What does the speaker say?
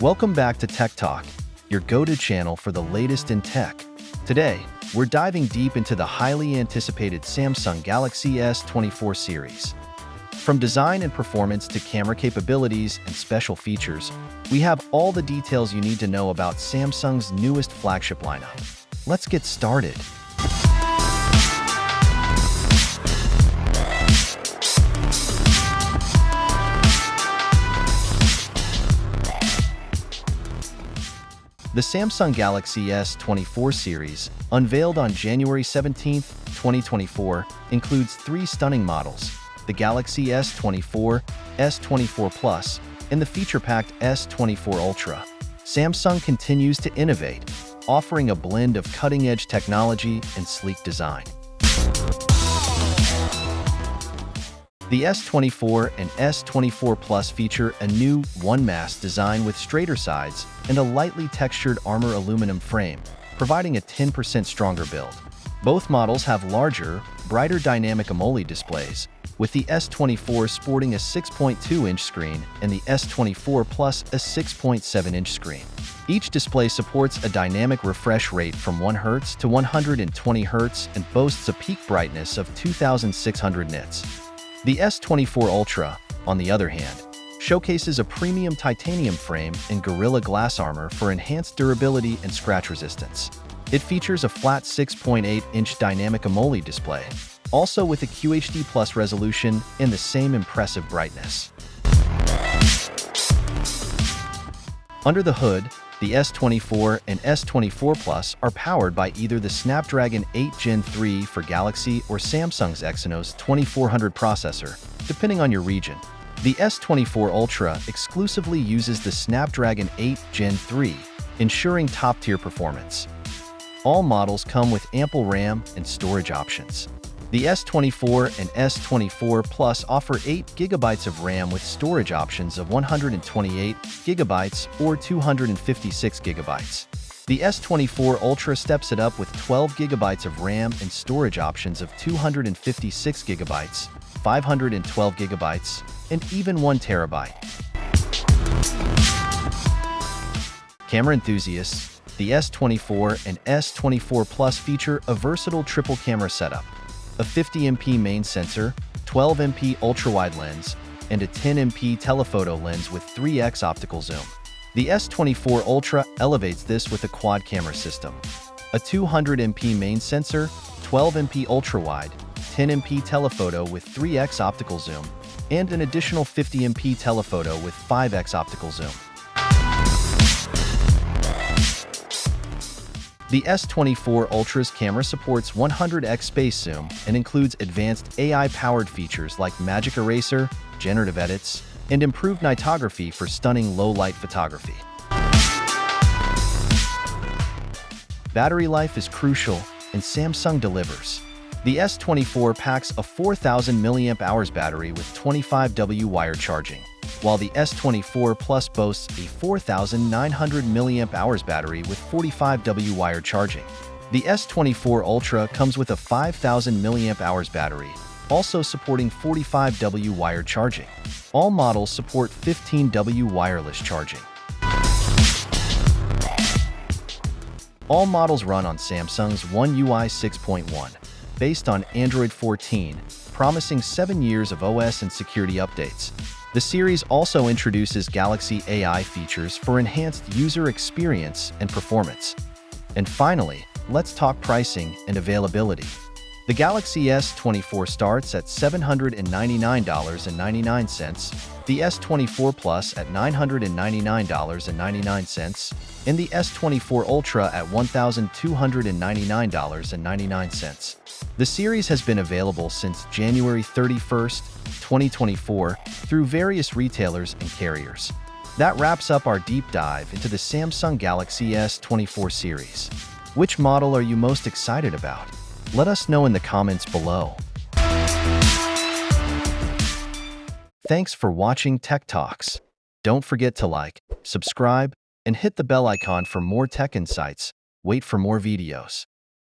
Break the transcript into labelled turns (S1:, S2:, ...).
S1: Welcome back to Tech Talk, your go-to channel for the latest in tech. Today, we're diving deep into the highly anticipated Samsung Galaxy S24 series. From design and performance to camera capabilities and special features, we have all the details you need to know about Samsung's newest flagship lineup. Let's get started. The Samsung Galaxy S24 series, unveiled on January 17, 2024, includes three stunning models: the Galaxy S24, S24 Plus, and the feature-packed S24 Ultra. Samsung continues to innovate, offering a blend of cutting-edge technology and sleek design. The S24 and S24 Plus feature a new one-mass design with straighter sides and a lightly textured armor aluminum frame, providing a 10% stronger build. Both models have larger, brighter dynamic AMOLED displays, with the S24 sporting a 6.2-inch screen and the S24 Plus a 6.7-inch screen. Each display supports a dynamic refresh rate from 1 Hz to 120 Hz and boasts a peak brightness of 2600 nits. The S24 Ultra, on the other hand, showcases a premium titanium frame and Gorilla Glass armor for enhanced durability and scratch resistance. It features a flat 6.8-inch dynamic AMOLED display, also with a QHD Plus resolution and the same impressive brightness. Under the hood, the S24 and S24 Plus are powered by either the Snapdragon 8 Gen 3 for Galaxy or Samsung's Exynos 2400 processor, depending on your region. The S24 Ultra exclusively uses the Snapdragon 8 Gen 3, ensuring top-tier performance. All models come with ample RAM and storage options. The S24 and S24 Plus offer 8 GB of RAM with storage options of 128 GB or 256 GB. The S24 Ultra steps it up with 12 GB of RAM and storage options of 256 GB, 512 GB, and even 1 TB. Camera enthusiasts, the S24 and S24 Plus feature a versatile triple camera setup: a 50MP main sensor, 12MP ultra-wide lens, and a 10MP telephoto lens with 3x optical zoom. The S24 Ultra elevates this with a quad camera system: a 200MP main sensor, 12MP ultra-wide, 10MP telephoto with 3x optical zoom, and an additional 50MP telephoto with 5x optical zoom. The S24 Ultra's camera supports 100x space zoom and includes advanced AI-powered features like Magic Eraser, generative edits, and improved nightography for stunning low-light photography. Battery life is crucial, and Samsung delivers. The S24 packs a 4000 mAh battery with 25W wired charging, while the S24 Plus boasts a 4900 mAh battery with 45W wired charging. The S24 Ultra comes with a 5000 mAh battery, also supporting 45W wired charging. All models support 15W wireless charging. All models run on Samsung's One UI 6.1, based on Android 14, promising 7 years of OS and security updates. The series also introduces Galaxy AI features for enhanced user experience and performance. And finally, let's talk pricing and availability. The Galaxy S24 starts at $799.99, the S24 Plus at $999.99, and the S24 Ultra at $1,299.99. The series has been available since January 31, 2024, through various retailers and carriers. That wraps up our deep dive into the Samsung Galaxy S24 series. Which model are you most excited about? Let us know in the comments below. Thanks for watching Tech Talks. Don't forget to like, subscribe, and hit the bell icon for more tech insights. Wait for more videos.